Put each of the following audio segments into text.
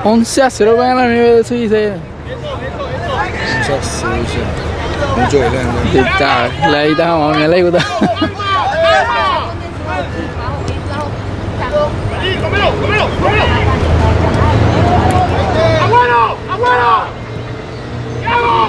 11-0 van a ganar el dice. Mucho que Está, la ida vamos a la ida. ¡Abuelo! ¡Abuelo! ¿Qué hago?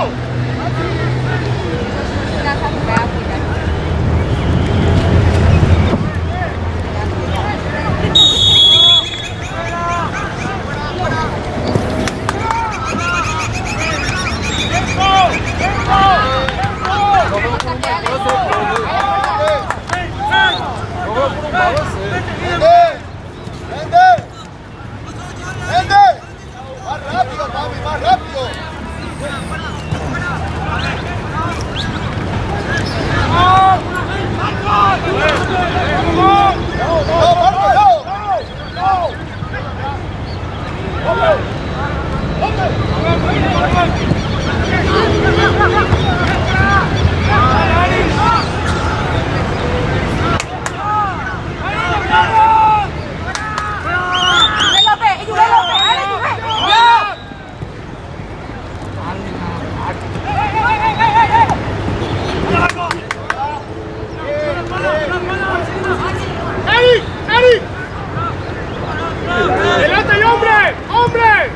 ¡Delante, hombre! ¡Hombre!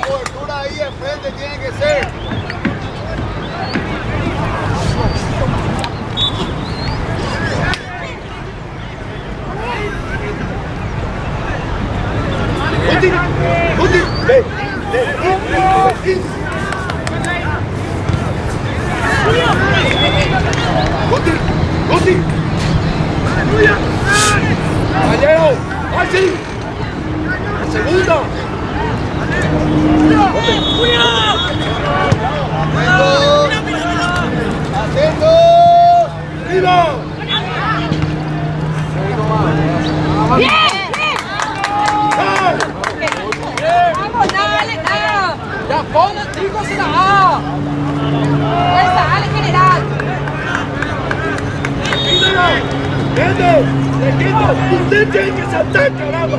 Cobertura ahí enfrente tiene que ser. Caballero, así. Segundo. Atento. ¡Arriba! ¡Bien! ¡Vamos, dale, dale! Ya pon el chico se la A. ¡Fuerza, dale, general! ¡Gente! ¡Le quito! ¡Usted tiene que saltar, caramba!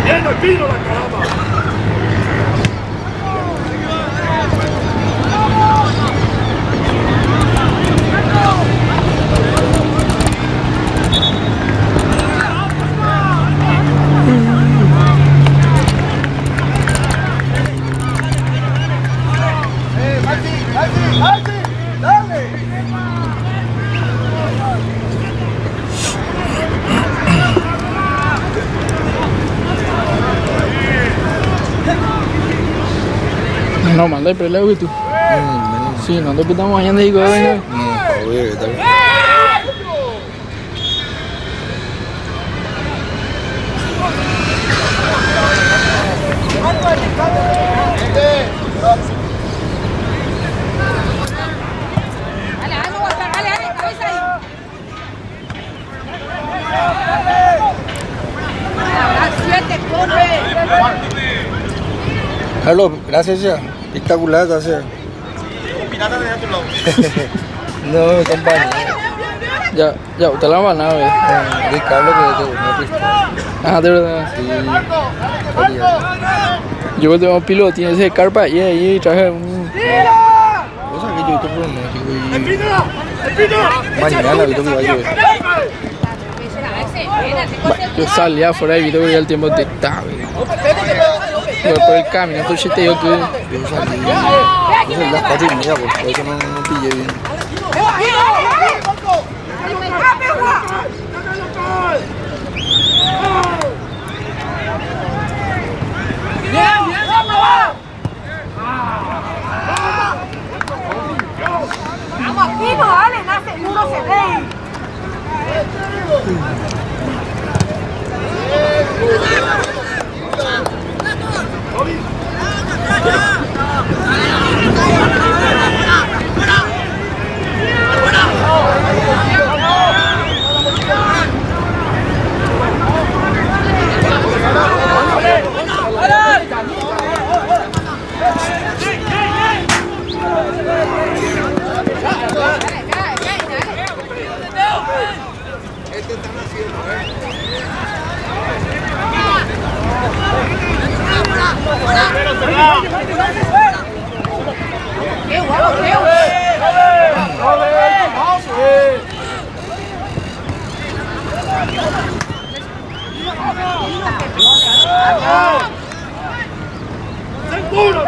¡Viene el pino, la caramba! No, manda el prelego y tú. Sí, nosotros estamos mañana y venga. Joder, ¿qué tal? Dale, vamos, dale, cabeza ahí. Siete, corre. Carlos, gracias ya. Espectacular, gracias. No, compadre. Ya, usted la van a ver. De Carlos que me prestó. Ah, de verdad. Sí. Yo tengo un piloto, tiene ese carpa y ahí traje un... O sea que yo te pronóstico y mañana vi que va a llover. Yo salía afuera y vi que ya el tiempo de está, pero por el camino, entonces te digo que... Yo salí. Entonces las 4:30, pues, por eso no pillé bien. Vamos, Kimo, dale, nace, uno se ve. Qué guapo, qué ¡Seguro!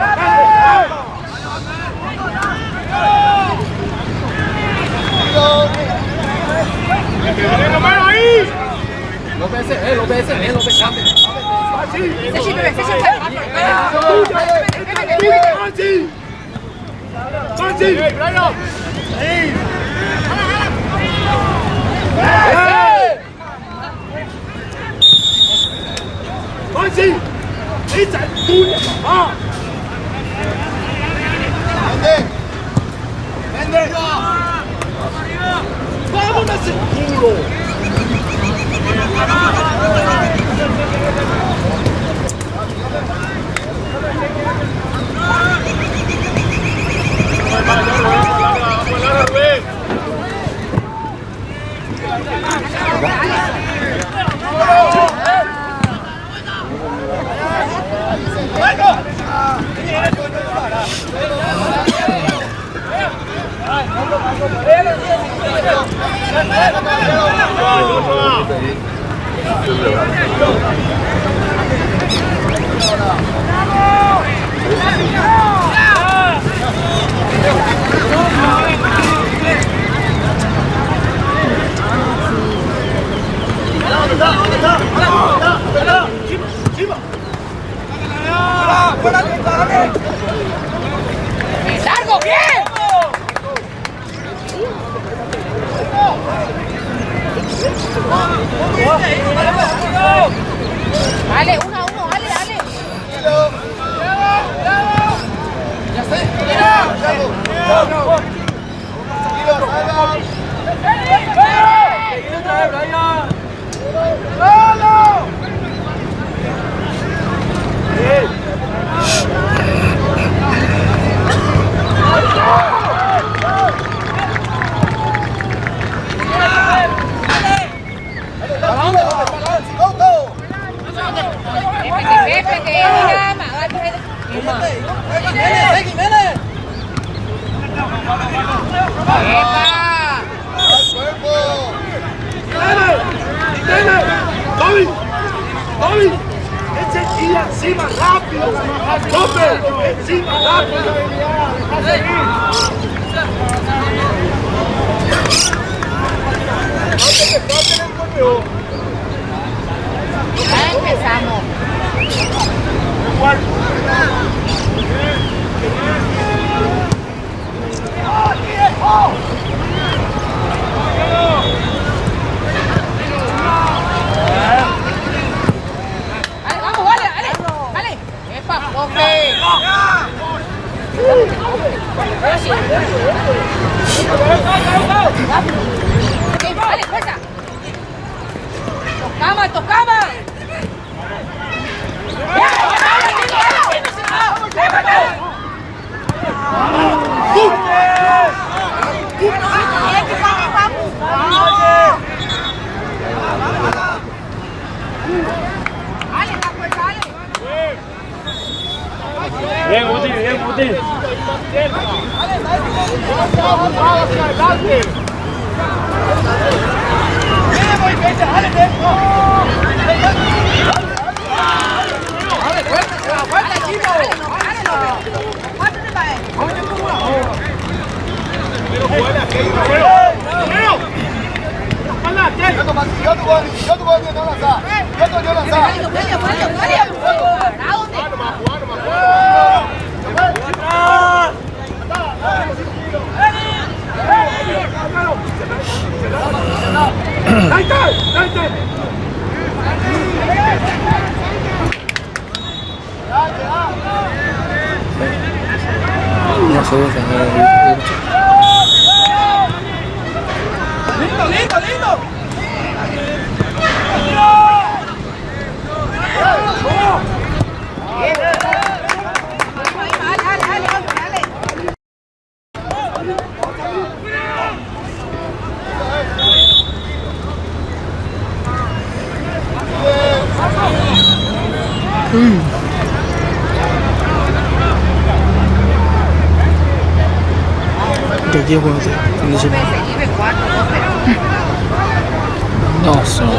¡Vámonos seguro! ¡Largo, bien! Dale, 1-1, dale, dale. ¡Bobby! ¡Eche guía encima rápido! ¡Tope! ¡Encima rápido! Ya empezamos. Vale, fuerza. Tocama, tocama. Bien, Guti, bien, Guti. No se defender. Lindo, lindo. Te llevo fin de semana. No, sono.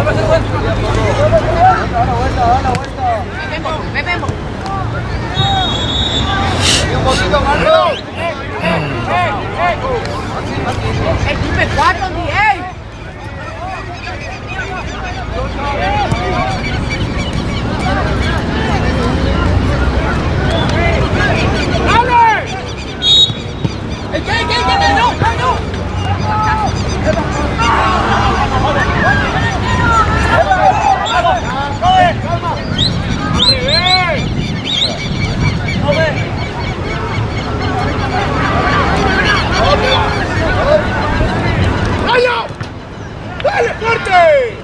Un poquito más, ¿no? El 4, 10. ¡Dale, fuerte!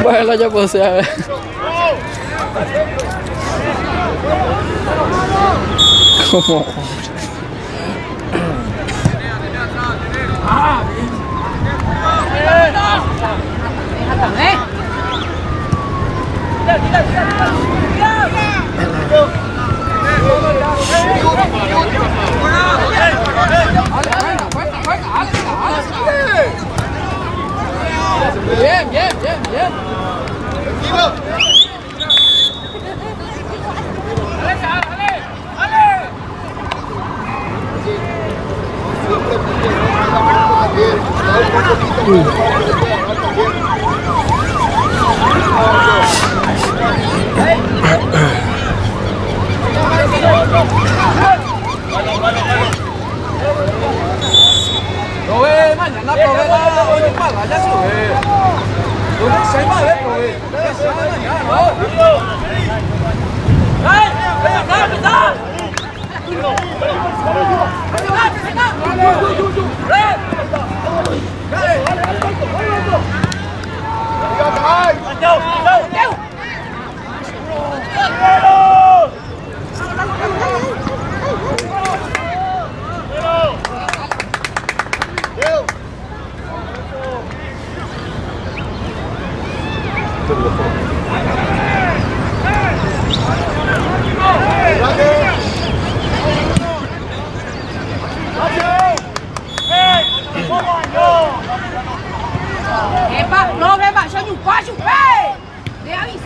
Bueno, ya puedo ser. ¿Cómo? Bien, bien, bien, bien. Mañana probé la hoy para ya sube. No sé más de probé. Mañana, ¿no? Epa, no, beba, yo ni un payo, ¡eh! De aviso.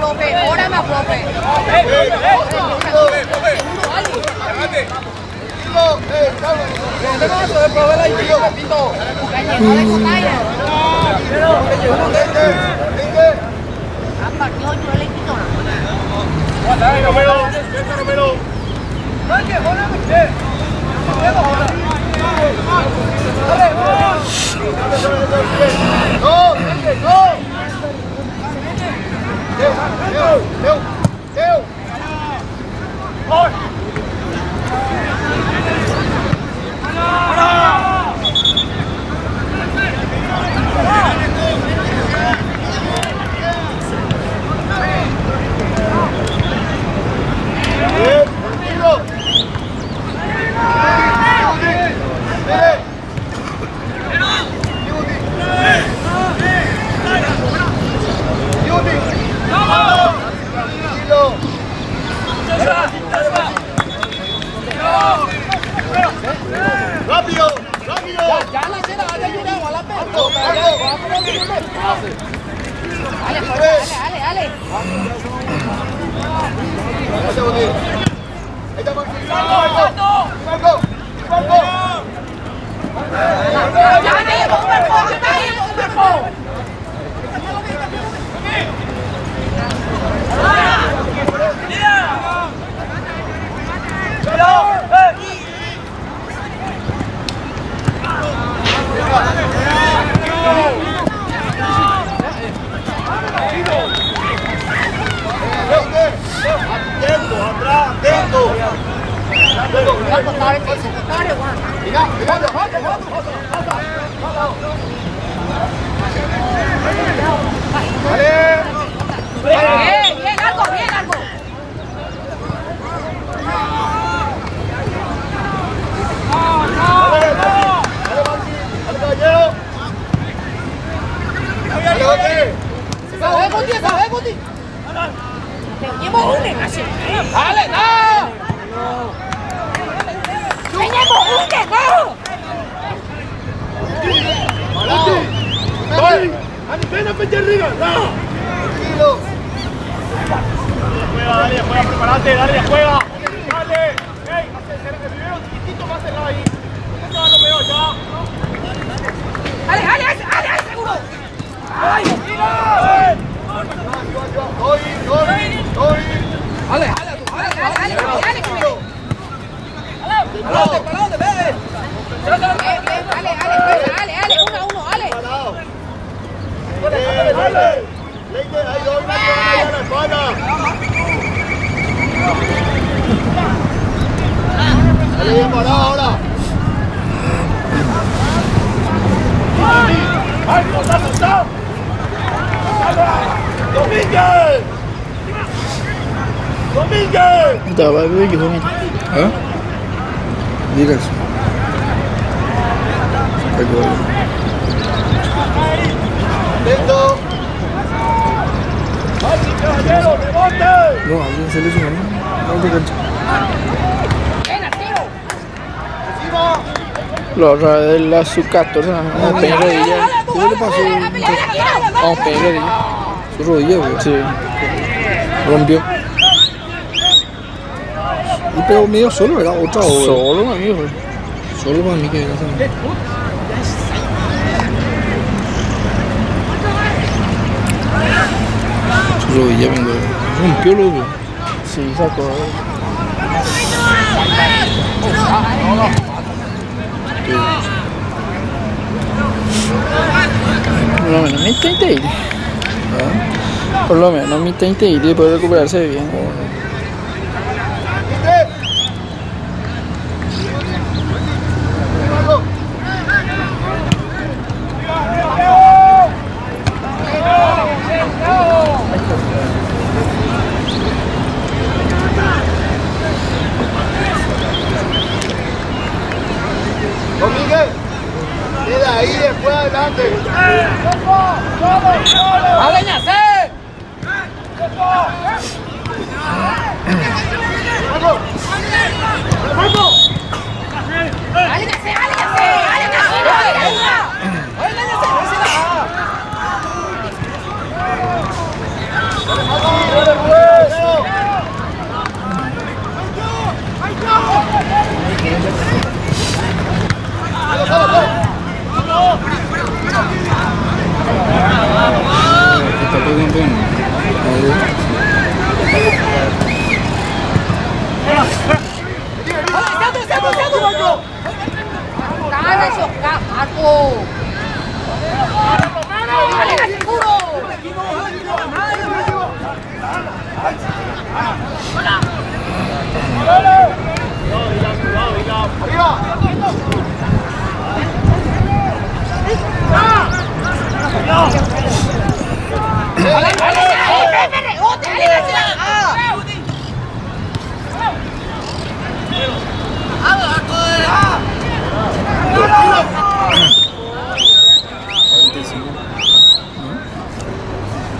profe, ahora más profe. ¡Rápido! ¡Rápido! Ya la cena, dale ayuda a la pelota. Ale, ale. Ahí está Marco. Marco. Ya te llevo un cuerpo. Atento. Bien, largo. ¿Sabes, Guti? Llevo un así. ¡Dale, no! ¡Llevo un ¡Ven a pedir arriba! ¡No! Dale, juega, prepárate, dale, juega. Dale, ey, el video chiquitito más cerrado ahí. No lo veo ya. Ale, seguro. ¡Ay! ¡Ale! ¡Parate, ve! Ale, 1-1, Ale. ¡Dale! ¡Leite, ahí dos, ahí a la espalda! ¡Dale, bien parado ahora! ¡Ay, está! ¡Domínguez! Давай, выйди, помните. А? Двигайся. Как говорю. ¡Lento! ¡Ay, caballero, rebote! No, alguien se le hizo una. No te cancha. Ven, tiro. ¡Encima! Lo otra de la sub-14, no, pegué rodilla. ¿Qué le pasó? No, pegué rodilla. Su rodilla, güey. Sí. Rompió. Y pegó medio solo, ¿verdad? Otra o... Solo, amigo. Solo para mí que era también. Su rodilla vengo. Rompió loco. Sí, sacó. Por lo menos mi intente ir. Por lo menos mi intente ir y poder recuperarse bien. Domínguez, queda ahí después adelante. ¡Ale, Ñacé!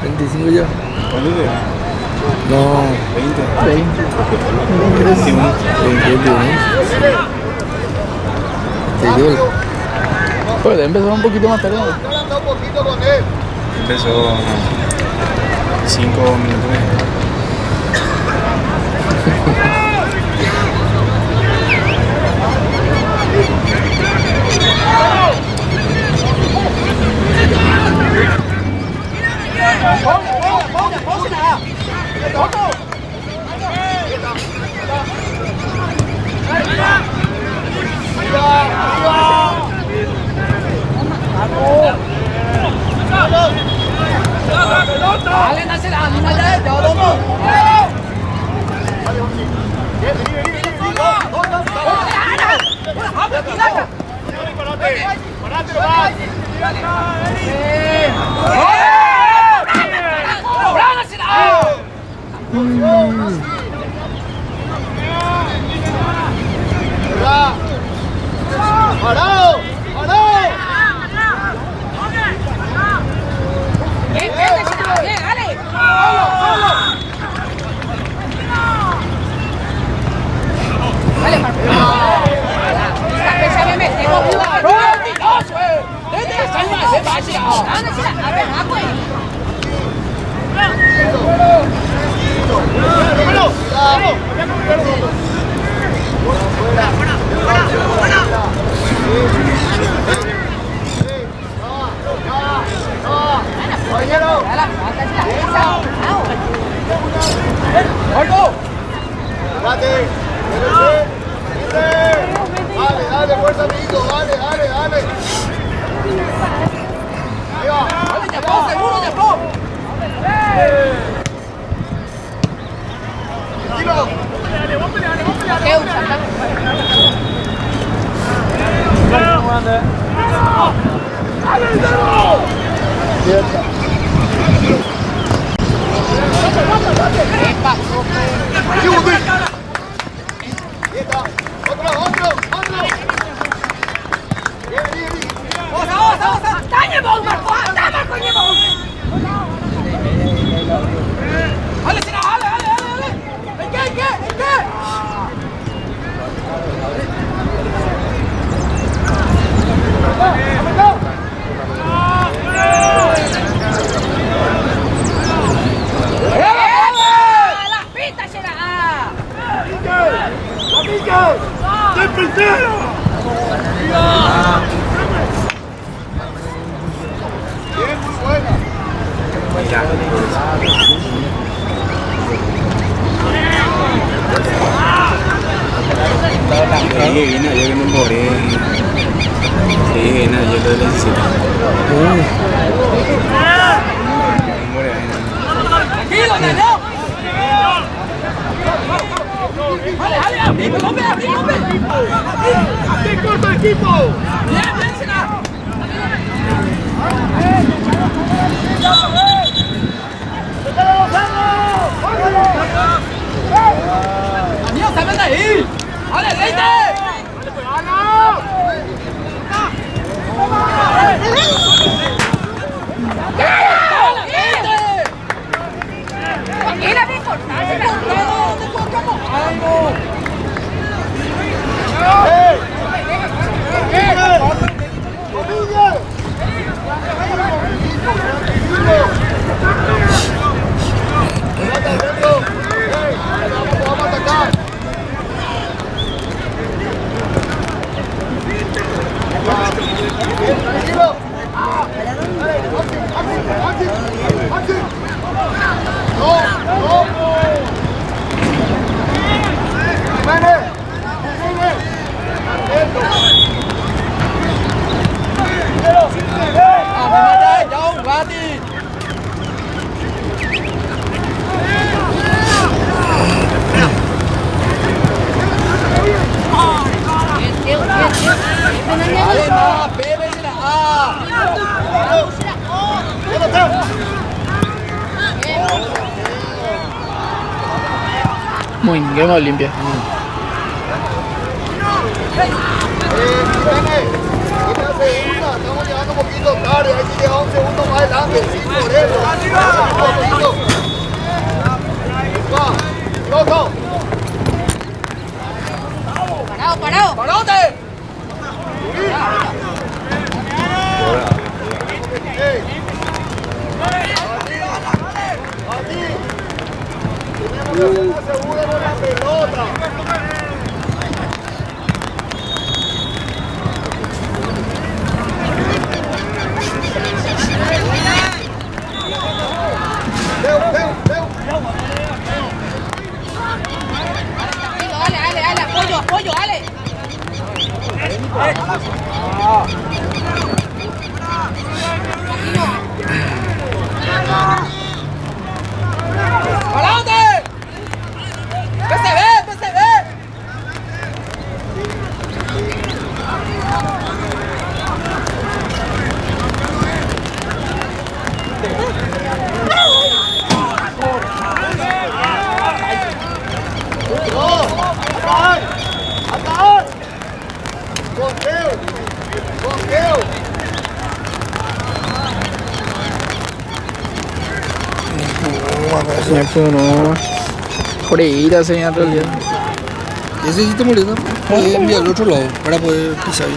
¿25 ya? ¿Cuánto te da? No, 20. 20. 21. 21. Pues debe empezar un poquito más tarde. Empezó 5 minutos. Dale, dásela, anímate, te va loco. Parate nomás. ¡Parado! ¡Parado! Bien, dale. Dale, Dale, dale, fuerza, amiguito, dale, dale, dale. Ahí va. dale, ya fue, seguro, ya fue. Tranquilo. ¿Qué usa? Quieta. Otro. Bien. Dale, bol, Marco, dale, coño, bol. Dale, Sina, dale. ¿En qué? ¡La pita será! Bien, muy buena. Iya, gini aja kan memboring. Iya, gini aja udah di situ. Memboring. ¡Tranquilo, Daniel! ¡Dale, hombre! ¡Aquí corta el equipo! ¡Bien, Sina! ¡Daniel, salen de ahí! ¡Dale, Leite! Mira, Víctor, ¡Comilla! Muy bien, más limpia. Estamos llegando un poquito tarde, hay que llegar un segundo más adelante, sí, por eso. ¡Loco! Parado. ¡Parote! Tenemos que hacer segura con la pelota. Dale, apoyo, dale. ¡Parote! ¡PCB! Siempre no. Por ahí la señal en realidad. Ese sí te molesta. Puedes enviar al otro lado para poder pisar.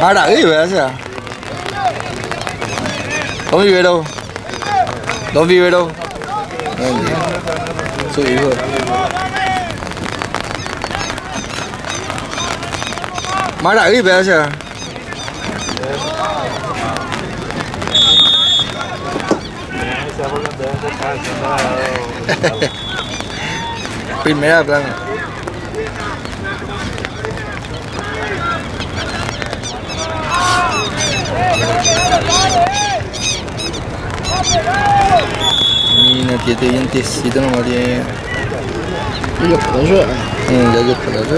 Ahora, ¿verdad? Don Vivero. Su hijo. Maravilla, ¿verdad? Primera plana. Mira, tiene dientecito nomás tiene. Y yo puedo ayudar. Ya yo para allá.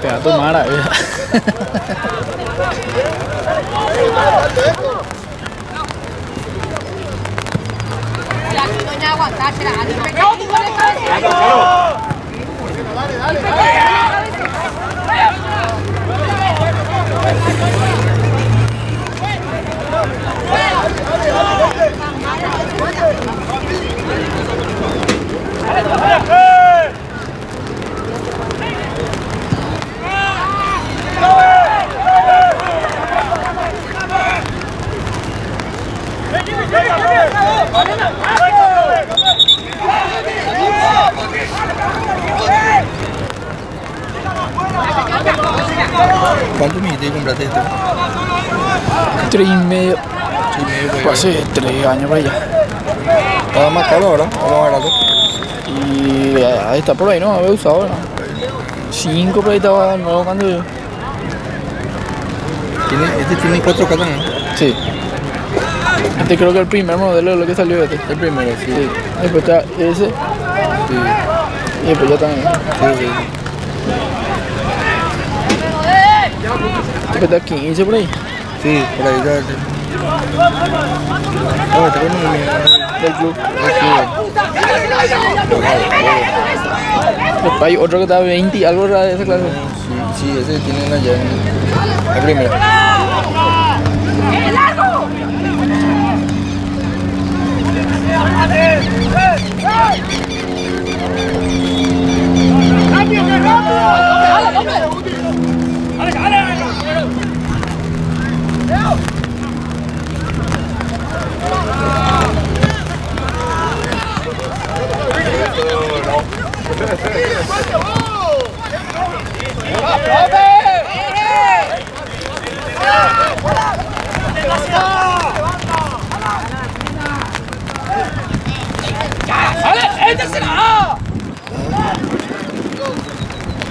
Pega tu mara, Doña aguantarse la ¿Cuánto me dijiste que compraste esto? 3,5. Pues Hace 3 años para allá. Estaba más caro ahora, o más barato. Y ahí está por ahí, ¿no? Había usado, ¿no? 5 por ahí estaba nuevo cuando yo. Este tiene 4K también. Sí. Este creo que el primer modelo es lo que salió este. El primero, sí. Sí. Después está ese Sí, y después ya también. sí. Después está 15 por ahí. Sí, por ahí ya. No, este con Del club. el Después hay otro que está 20 y algo de esa clase. Sí, ese tiene allá en el primero.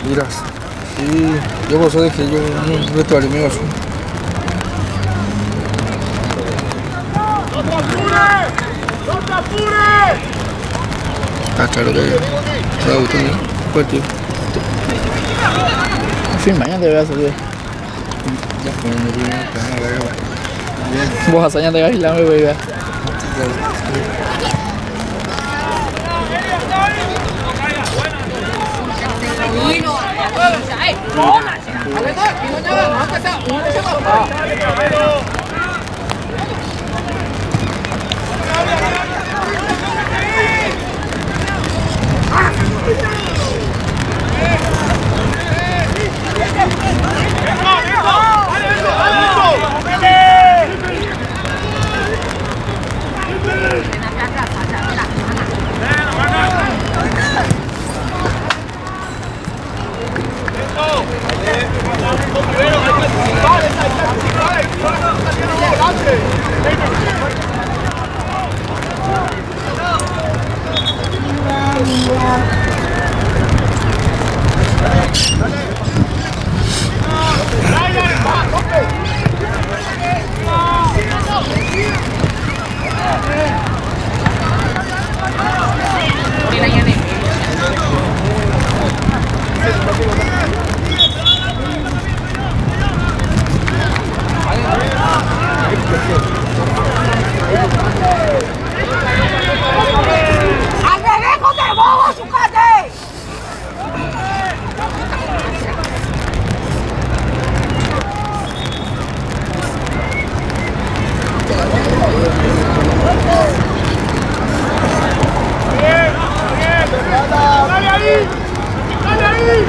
Miras. Sí, yo por eso dejé yo un vestuario mío azul. Está claro que me gusta bien. Partido. En fin, mañana te voy a salir. Ya fue en el primer Vos hazañas de Gavilán, me voy a ¡Al revés, joder, bobo, chúcate! ¡Dale ahí! ¡Dale ahí!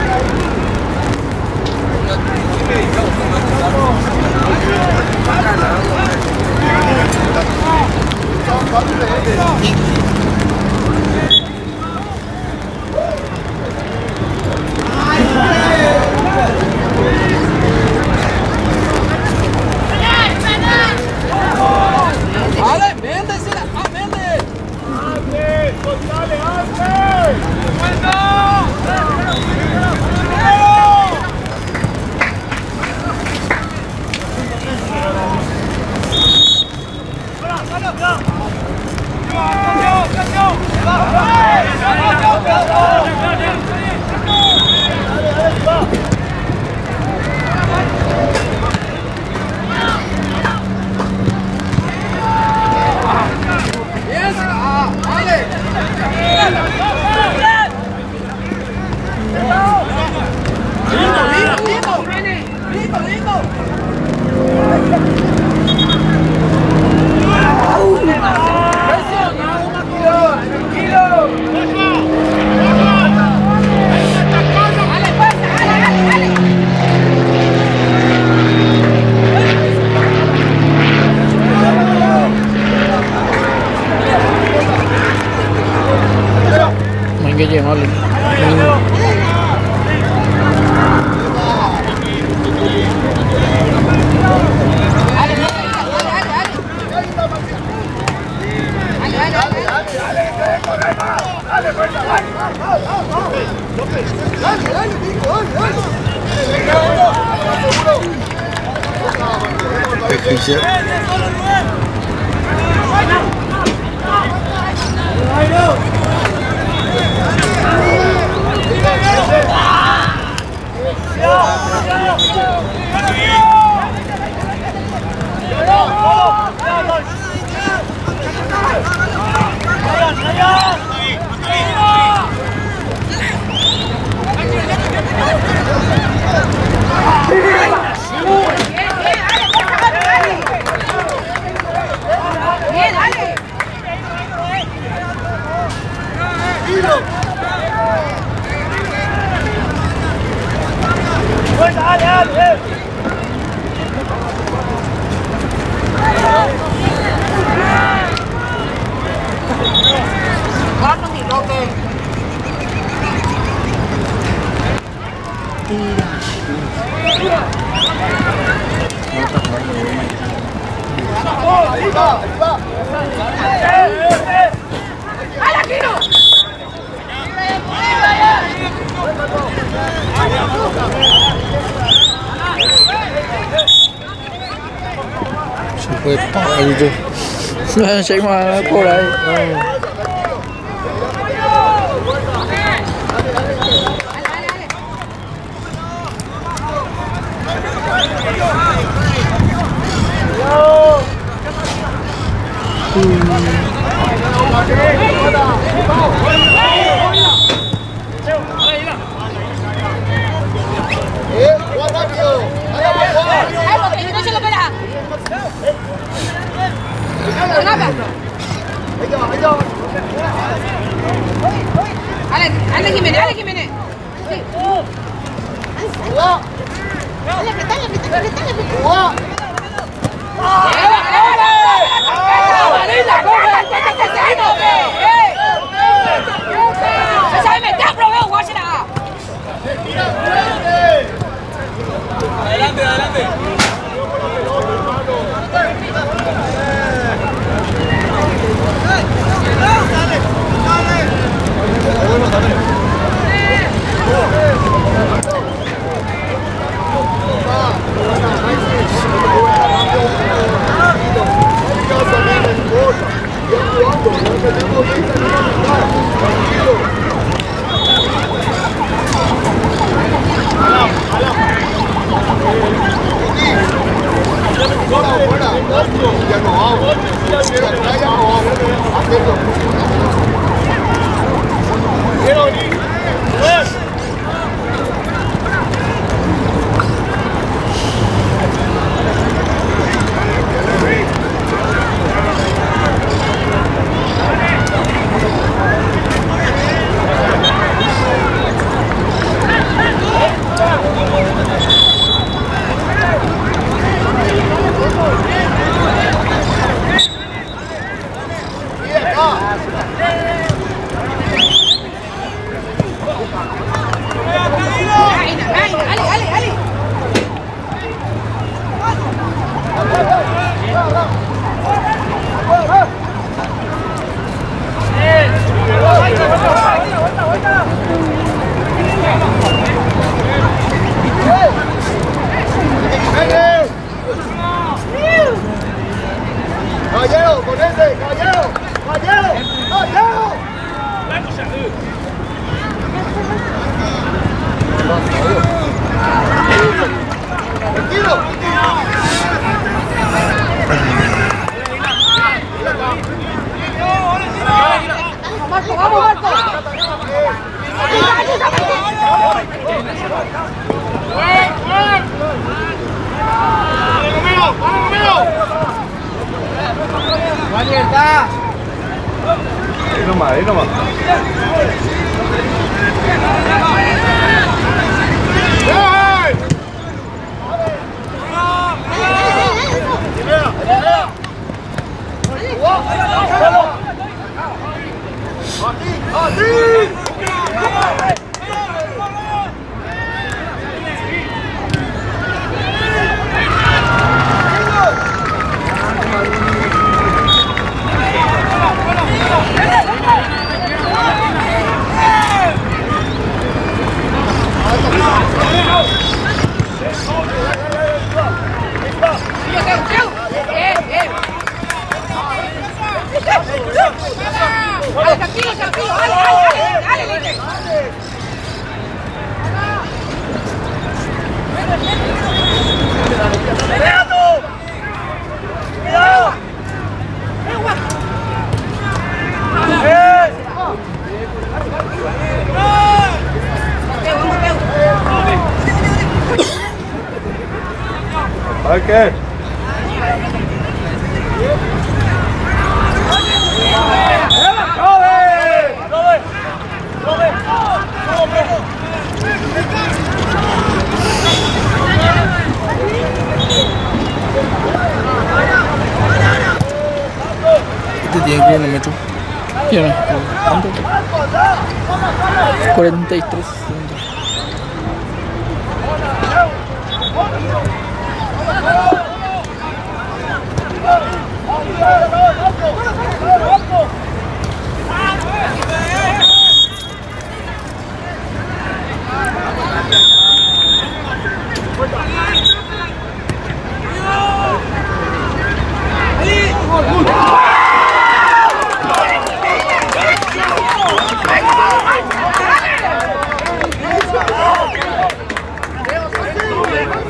¡Ale, vende, vende! ¡Antes! ¡Dale, antes! Hay que llevarle. Ejercicio. Bien, dale. Se fue padre. Chạy mà cô đấy. Ale Jiménez, Ale Jiménez. Sí. Dale, apretale. Adelante. Caballero, con ese, caballero. Tranquilo. Marco, vamos, Marco. Ahí nomás. Tranquilo, dale. Okay. Este tiene cronómetro. Tiene. ¿Cuánto? 43 segundos.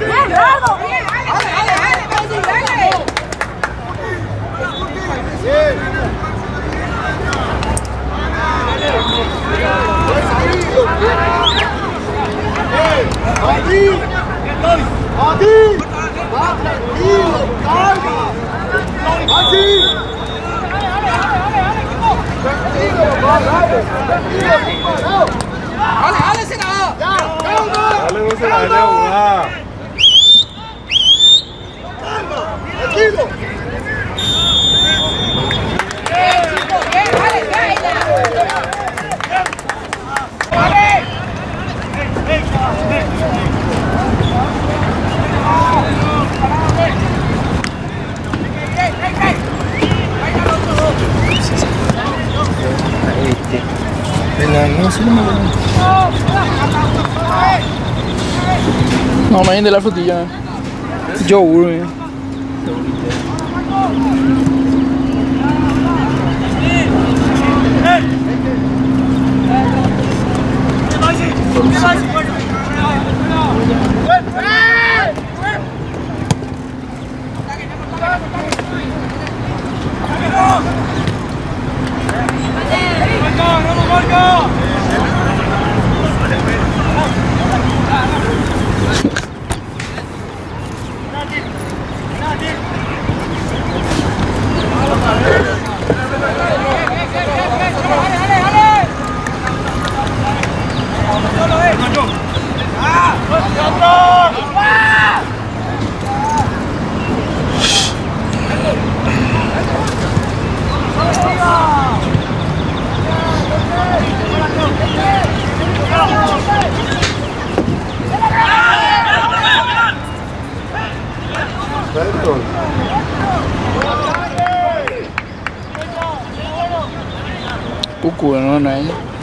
Bien, Largo, bien, dale. Dale, no se la dé jugar. No, sí, no. No, me de la frutilla. Yogur, Cucu, no, no hay.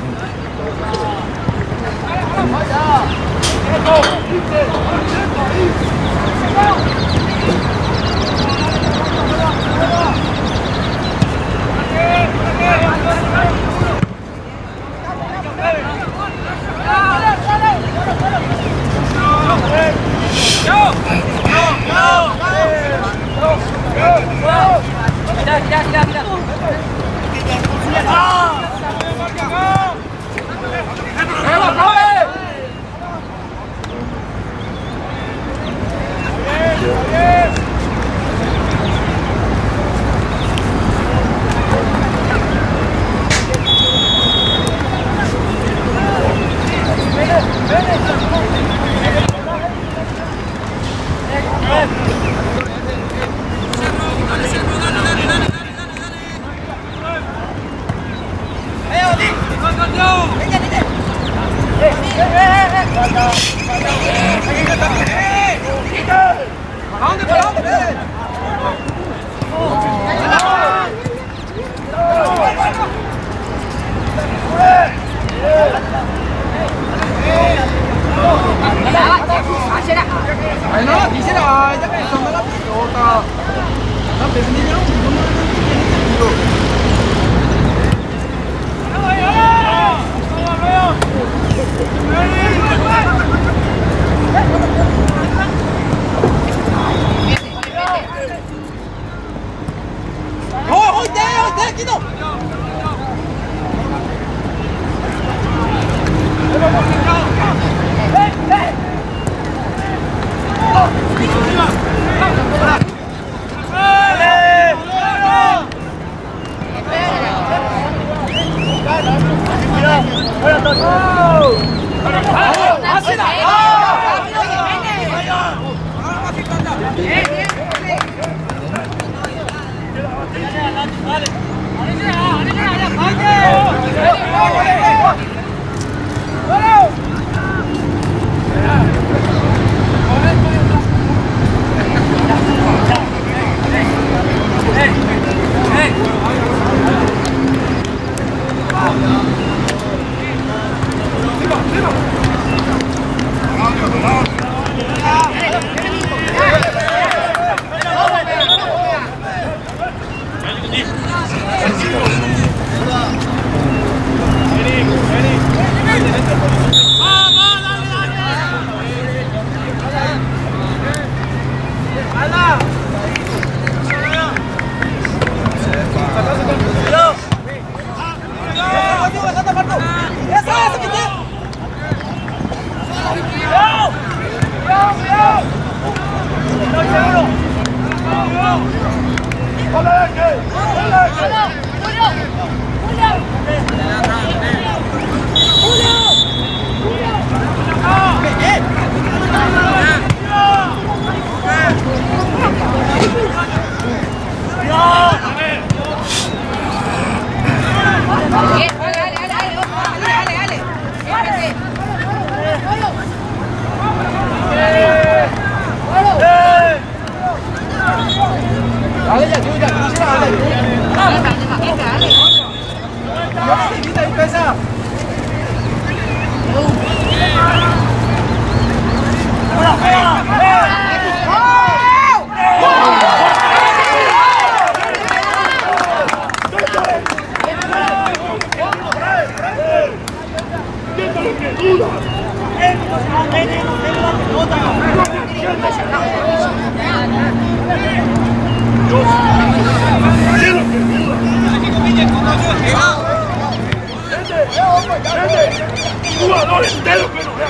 Jugador entero que no vea.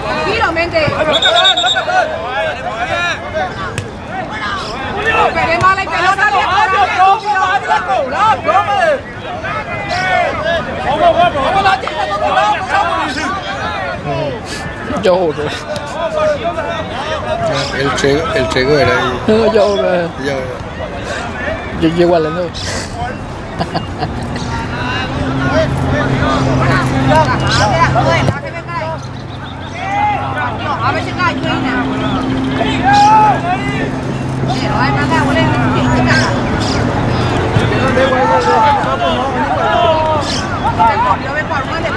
Tranquilamente. Esperemos a la pelota. Yo rồi. El Chego era ahí. Yo rồi. Ya, Yo llego a la nueva. A ver si cae China. Pero hay más agua, yo me por más de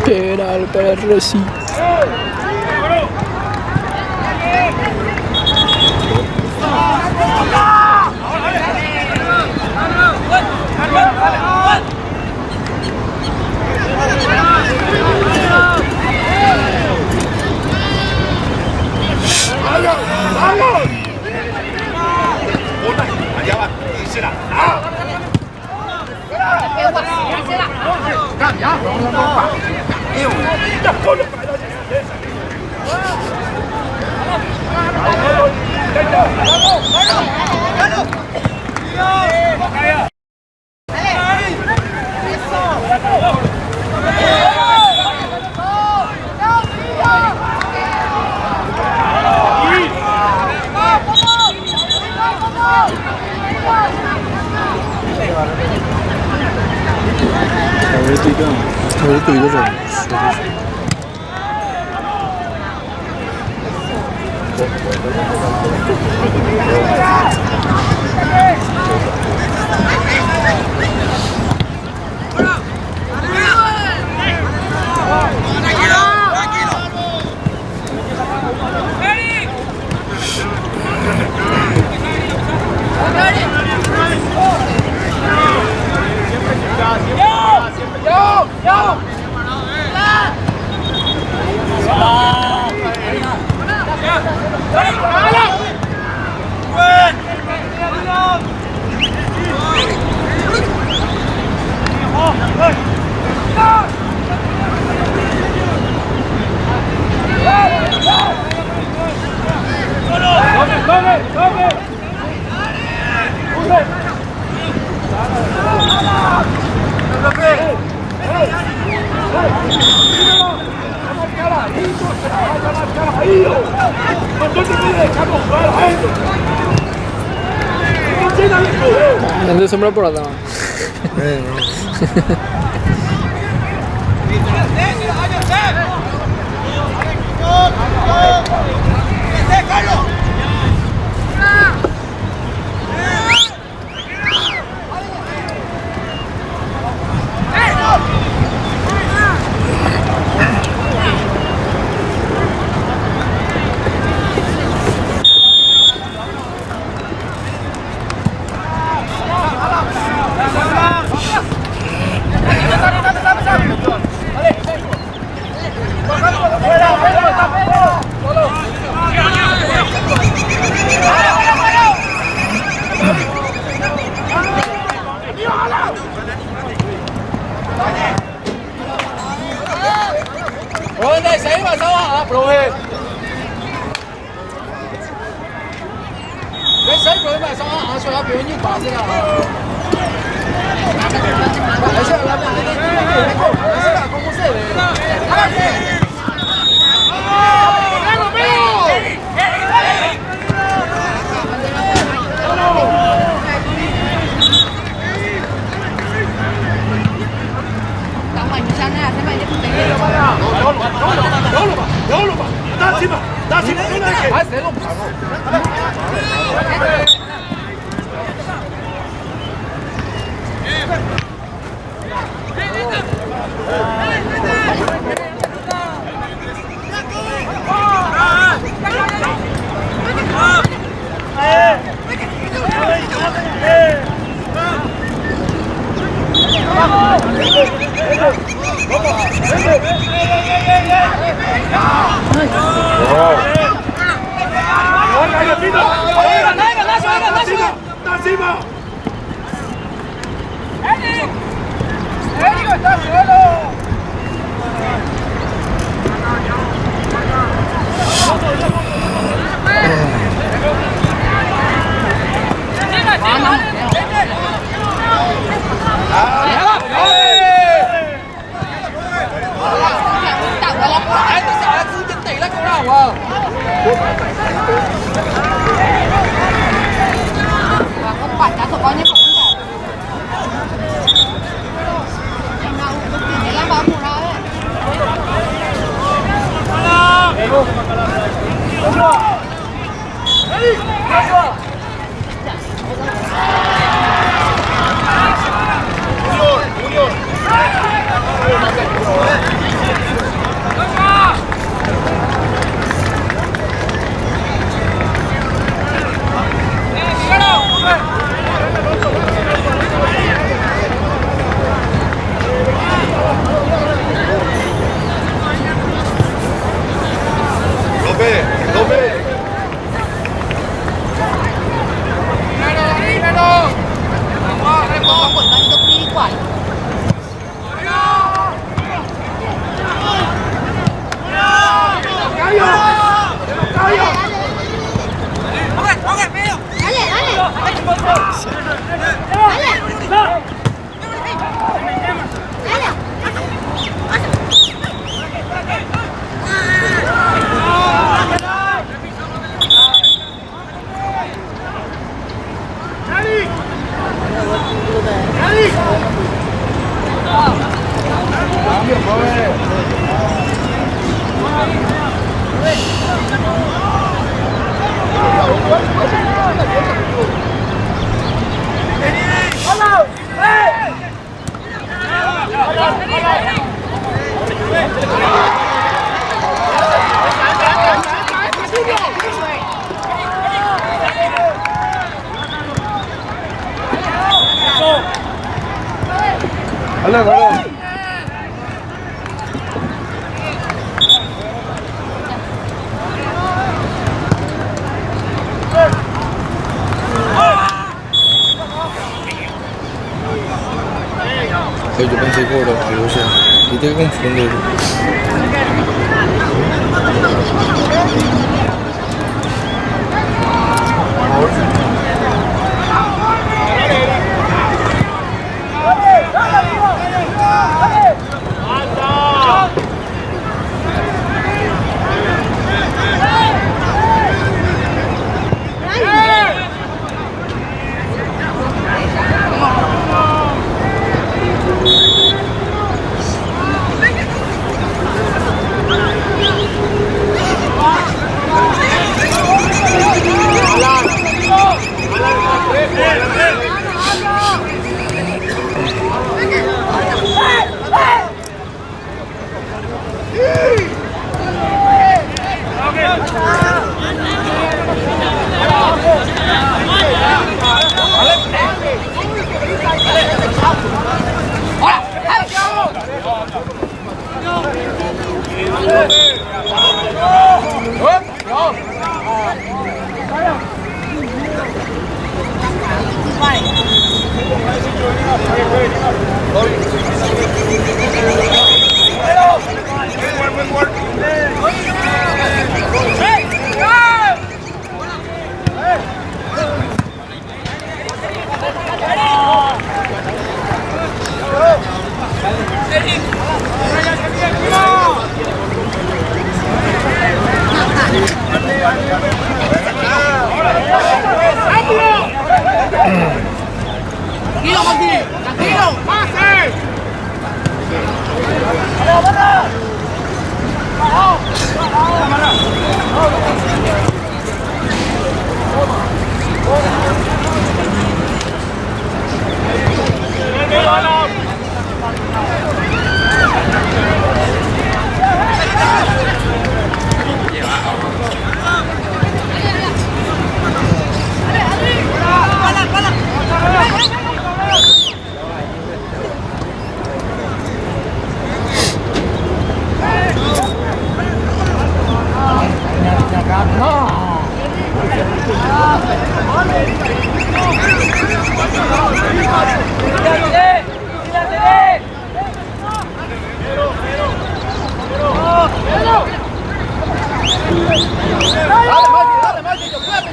Penal para Rossi. ahorita ido Nanti sembra por acá. Ôi, xảy mà sao hả? Rồi. Cái xảy rồi mà sao hả? Sao biểu như bà thế nào? Bà sẽ làm cái này sẽ là không có xe đấy. Không phải đã có bao nhiêu cũng cả. Để làm bao nhiêu đó đấy. Yo pensé que era algo así. Y te confundí. Tranquilo, Martín, tranquilo, pase. Dale, Mati, yo puedo.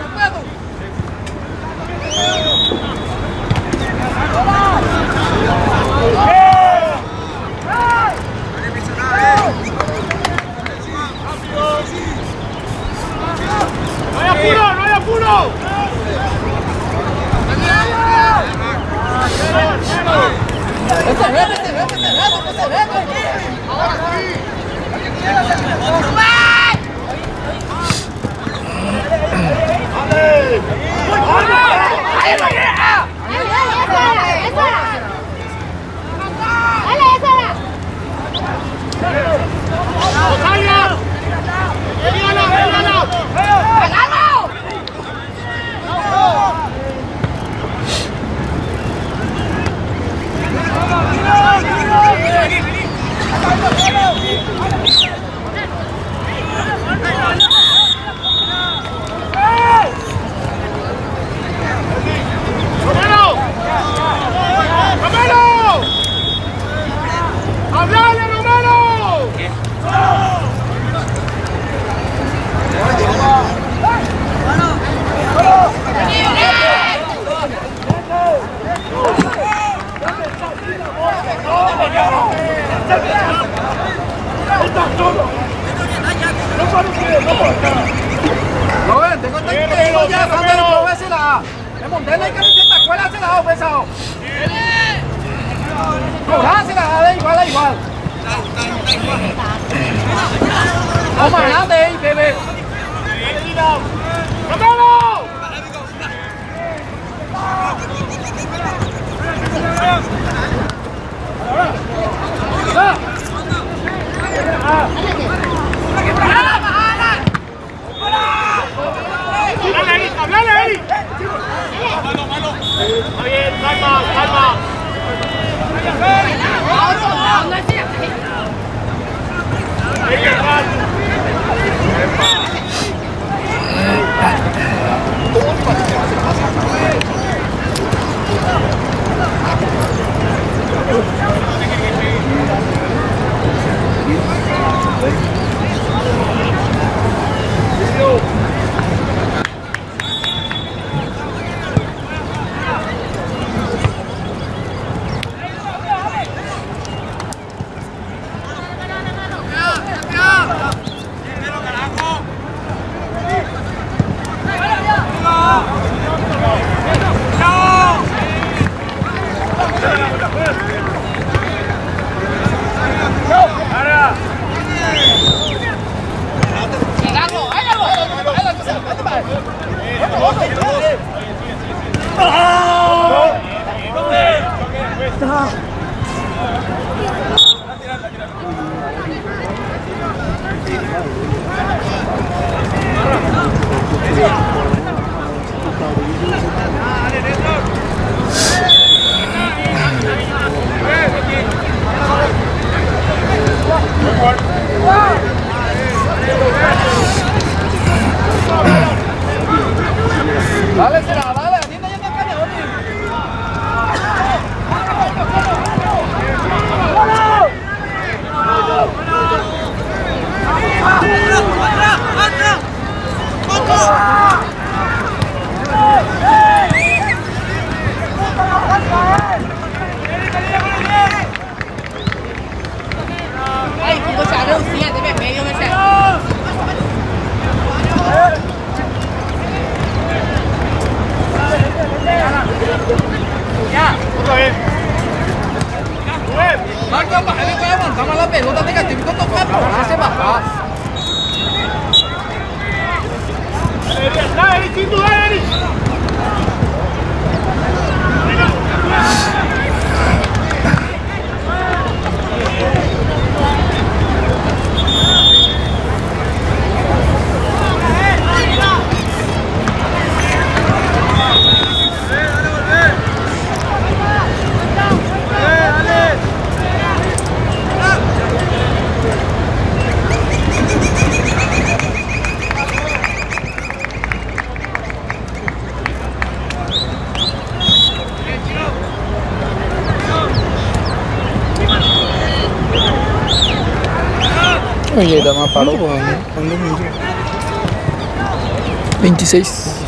Lo ven, tengo entendido ya, Sandro, vésela. Es montarle camiseta, cuélasela, pesado. Cobrásela, da igual, da igual. Vamos adelante, bebé. ¡Romero! ¡Hablale ahí! Está bien, calma, calma. Dale, será, dale, atienda ya está cañón. Ay, chico, se abre un 7, medio me sé. Ya, otra vez. Marco, bájale, voy a aguantar más la pelota, te estoy viendo tocar, pero hace bajar. Dale, sin duda, Eri. Oye, da más paro. ¿Cuándo me dice? 26.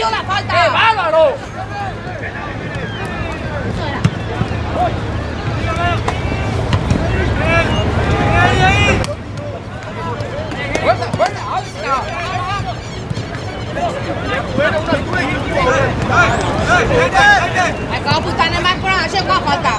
pido la falta. ¡Qué bárbaro! ¡Fuerza, fuerza! Ai, có phụ tane mai pra, sẽ có falta.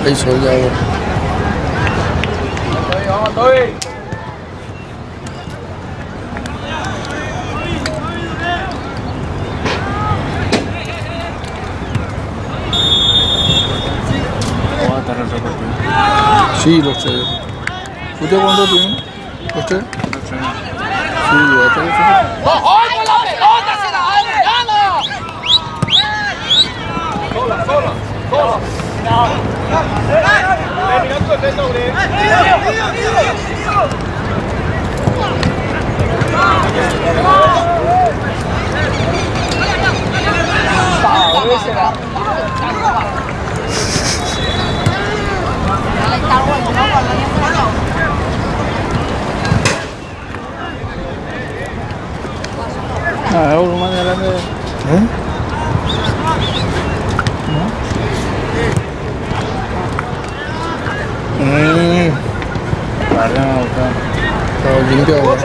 Hay sol ya ahora. ¿Cómo va a estar el partido? Sí, los tres. ¿Usted cuánto tiene? ¿Los tres? Sí, ya está los tres. ¡Oye, la pelota se la ha ganado! ¡Sola, sola, sola! Ah, uno más adelante. Estaba limpio ahora.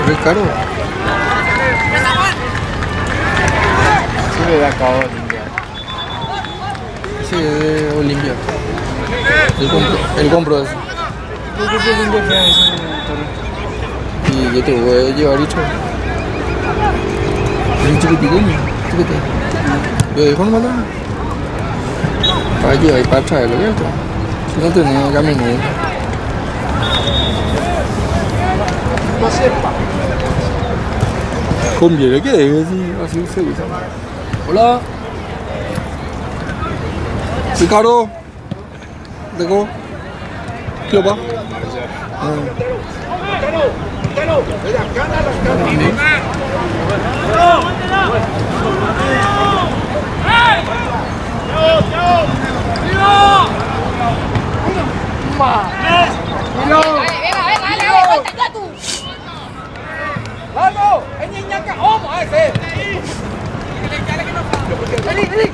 Ricardo. Sí, le da acabado de limpiar. Sí, es de Olimpia. Él compró eso. Y yo te voy a llevar dicho. Es un chiquitito, chiquitito. Yo dijo no mata. Para llevar y para traerlo, ¿cierto? Si no tenía camioneta. No sepa. Conviene que deje así se usa. Hola. Ricardo. ¿Dejo? ¿Qué va? Dale, falta ya tú. ¡Vamos! ¡Es niña que homo ese! ¡Vení, vení!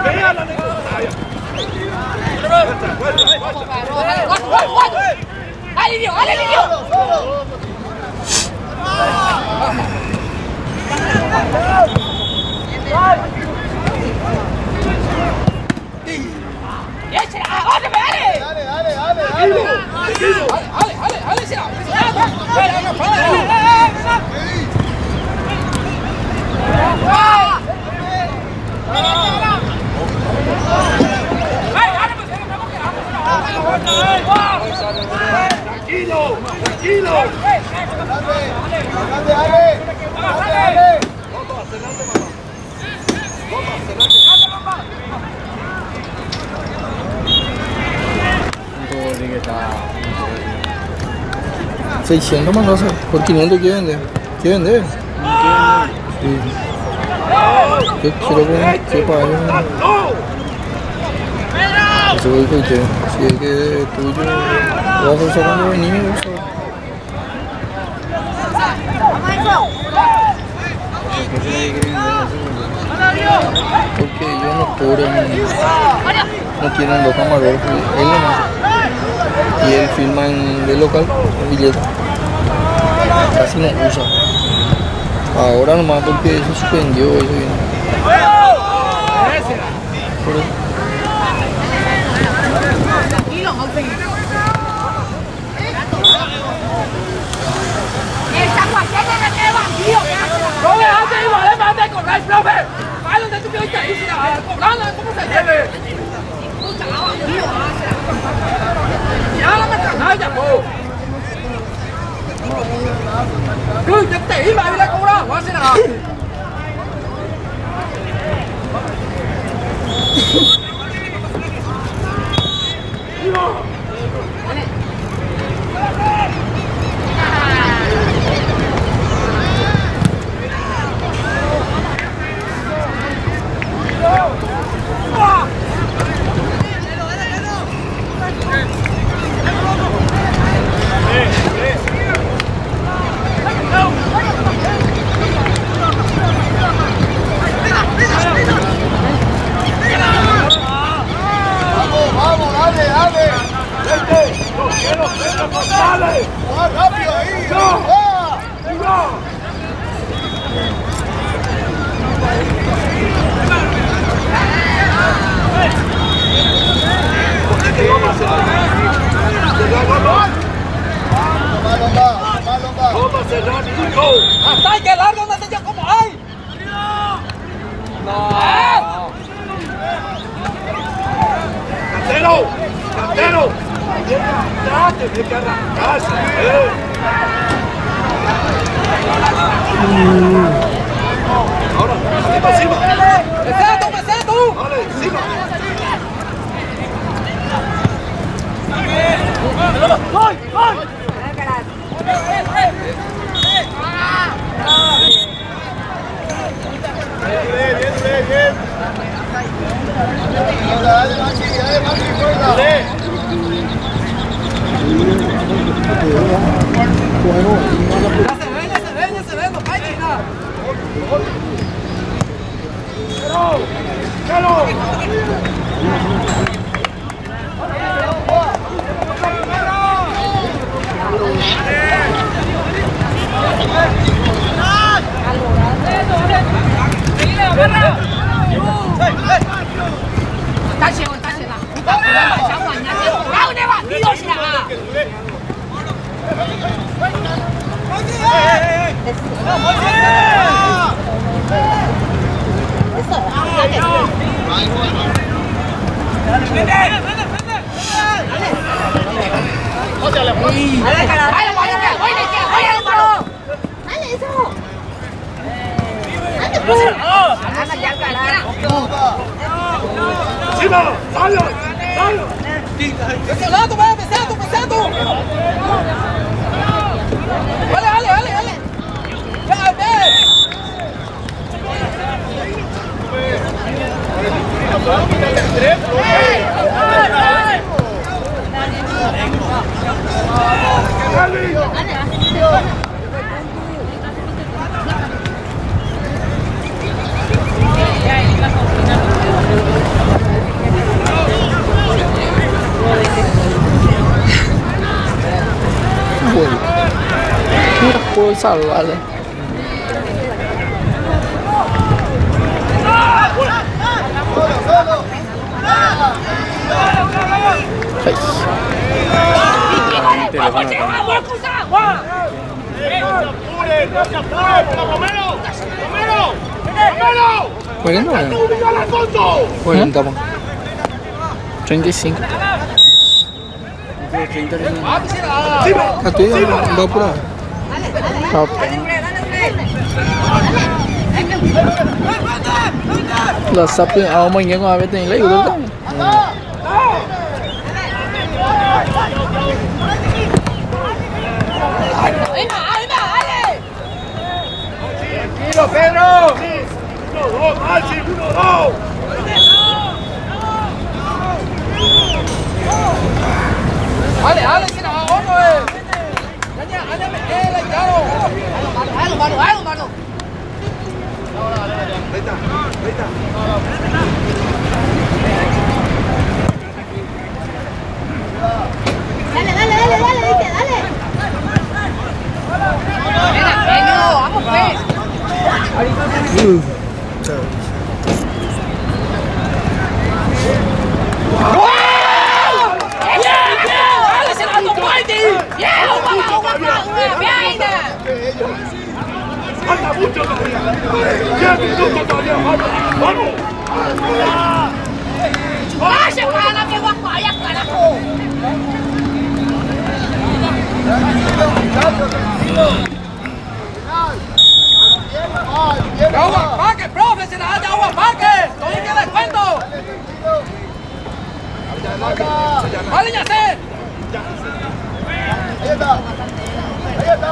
¡Vení a la negociación! ¡Alivio, alivio! ¡Tranquilo! ¡Tranquilo! Un que está... 600 más cosas. Por 500 ¿qué vende? ¿Qué vende? Sí. Yo quiero poner, quiero pagar. Eso voy con usted. Si es que tuyo, lo vas a usar cuando venís, lo vas a usar. Porque ellos no cobran, no tienen los camarógrafos, él nomás. Y él firma de local, el billete. Casi no usa. Ahora nomás porque se suspendió eso viene. Por eso. Tranquilo, no te... Esa guayana de bandido que hace la ¡Profe, antes de vale, mate a correr, profe! ¡Vale, donde tú quieres ir! ¡Si la cobrando, ¿cómo se debe? puta, la bandido hace. ¡Ya la metralla, po! ¡Cứ, ya te iba a ir a cobrar! ¡Va a ser nada! ¡Hasta ahí, que largo, no te como hay! ¡No! ¡Cantero! ¡Cantero! ¡Ya tenés que arrancarse! Ahora, encima, encima. ¡Mesea tú! ¡Vale, encima! ¡Voy, voy! Bien. Dale, se ve, no cae ni nada. Está ciego. ¡Ah, un bandido será! ¡Encima! ¡Salo! ¡Ese lado, ve! ¡Mesea tú! ¡Vale! No puedo salvarle. ¿Jueguen no? Jueguen, toma. 35. ¿A tu hija va a apurar? Là sắp mình nhưng mà bên này lấy được đấy. ¡Tranquilo, Pedro! ¡Uno, dos, Maxi! ¡Uno, dos! ¡Ale, si no, otro es! ¡Añame, la llaro! ¡Mano! Ahí está. Dale, Vite, dale. Venga, vamos pues. ¡Dale, se la tomó el Yeah, bien. Falta mucho todavía. 10 minutos todavía falta. ¡Vamos! Vaya para la que va para allá, carajo. ¡Agua, paque, profe! ¡Se la da de agua, paque! ¡Todavía queda descuento! ¡Vale, ya sé! Ahí está. Ahí está.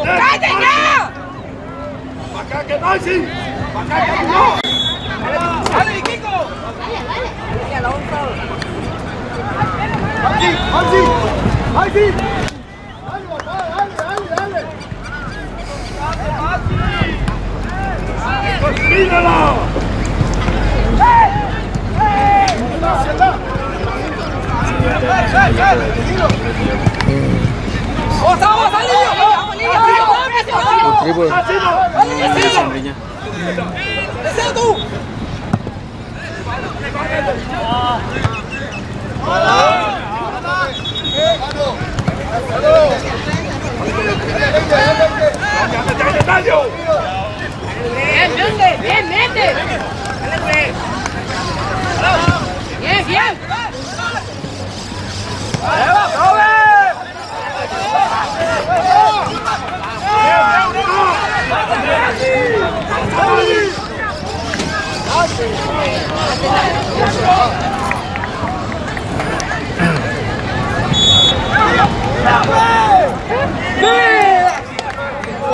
¡Cállate ya! ¡Para acá que no, sí! ¡Para acá que no! ¡Dale, Kiko! ¡Así! ¡Así! ¡Así! ¡Dale! ¡Mírala! ¡Vamos, El trípode. ¡Deseo tú! Bien, mete. Bien. ¡Eva, profe!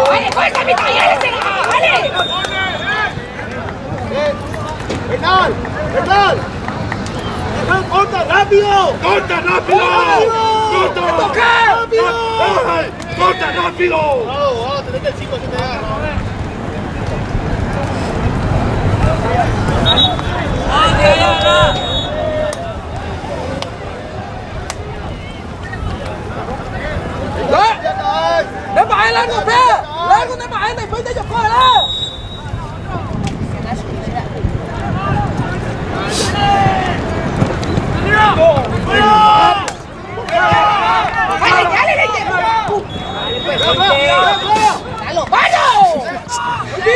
Vale, fuerza, mi taller, vale. ¡Penal! ¡Corta rápido! ¡Corta rápido! ¡Corta rápido! ¡Vamos, tenés el 5 que te da! ¡Ven para ahí, largo, pe! ¡Largo, ven para ahí, después de ellos, cógela!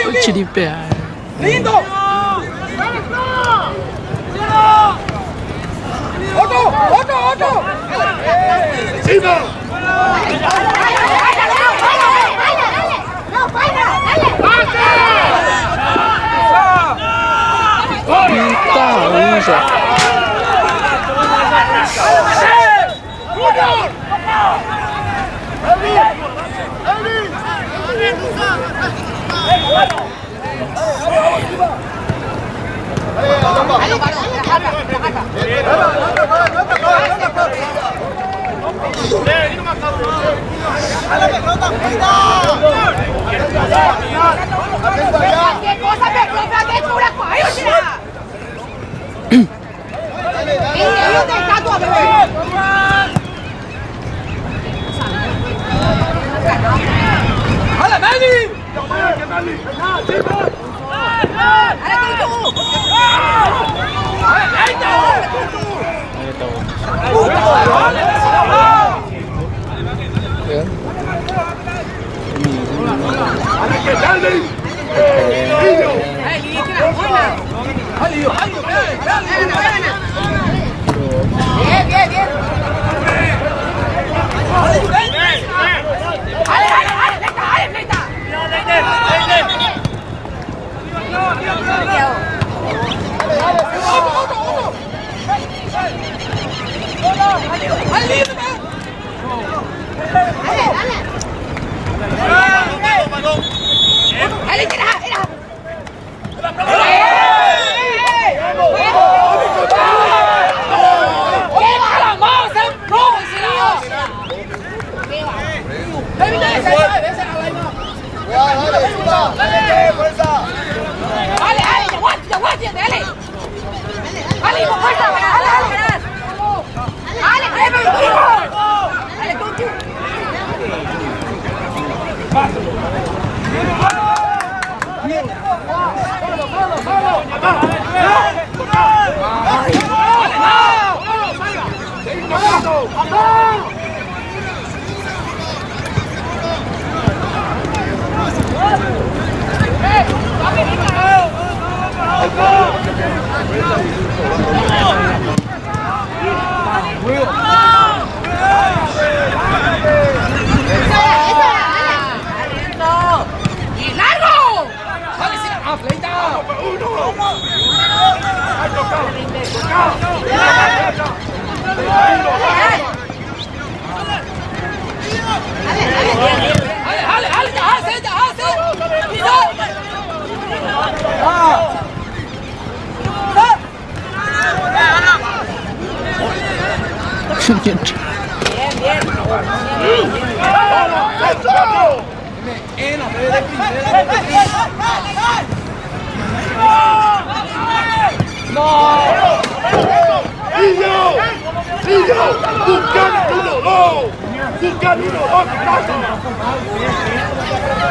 Ôi, chiripea. ¡Lindo! ¡Otro! ¡Encima! Puta, onza. ¿Qué cosa me profe? ¿Qué chula cuayo, chira? Yo te cato a bebé. ¡Hala, Meli! Bien.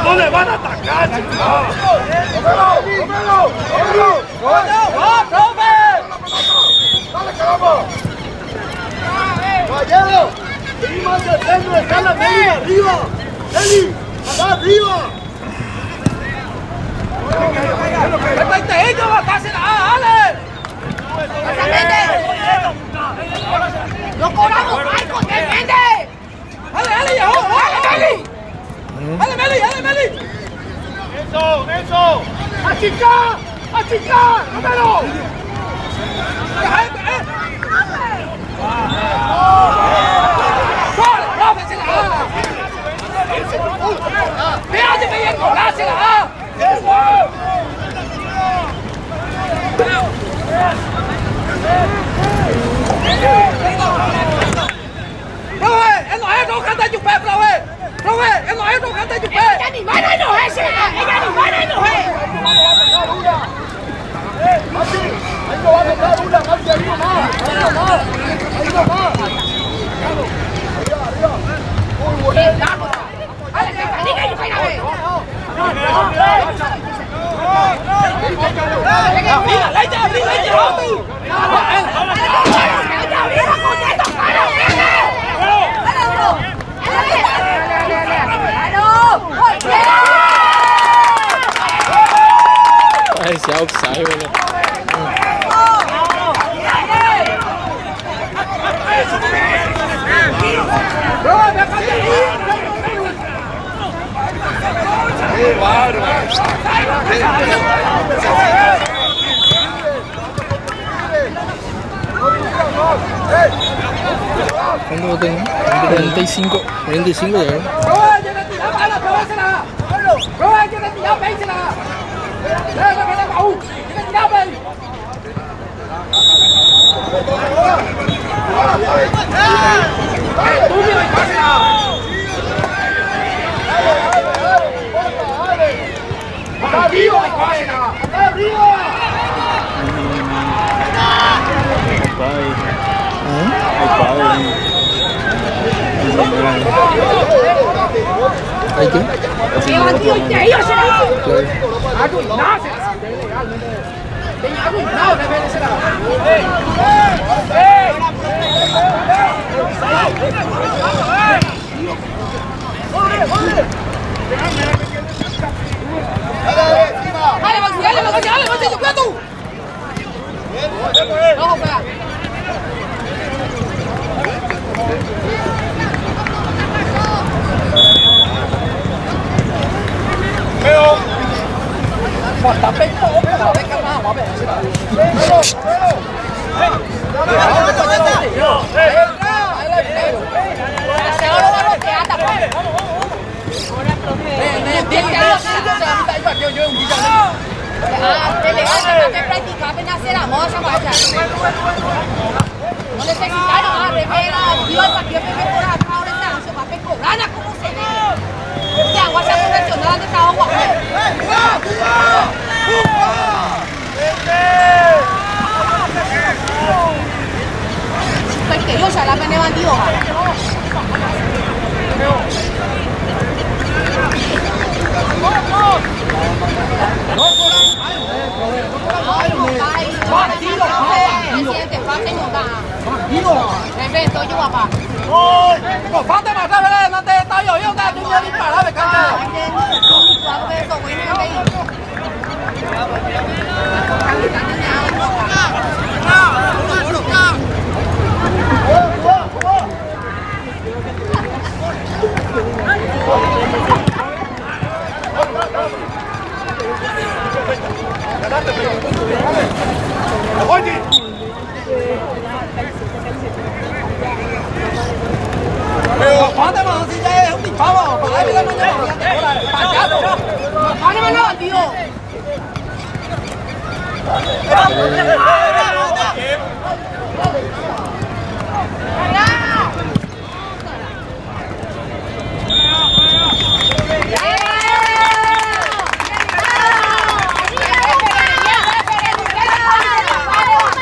¡No le van a atacar, ¡Caballero! ¡Seguimos hacia el centro! ¡Está la Meli arriba! ¡Meli! ¡Acá arriba! ¡No cobramos barco! ¡Defiende! ¡Eso! ¡Achicar! ¡Número! ¡Ella ni mana no es! ¡Ella ni mana no es! ¡Ahí no va a tocar una! ¡Casi arriba más! ¡Arriba más! ¡Arriba más! ¡Arriba! ¡Muy bueno! Parecía offside, boludo. ¿Cuánto lo tengo? 45. 45 ya. ¿Hay qué? 放在马上回来，那得打有用的，今天你把他给干掉。快点！放在马上现在兄弟跑哦，把那边的人过来，大家走。把你们那地哦。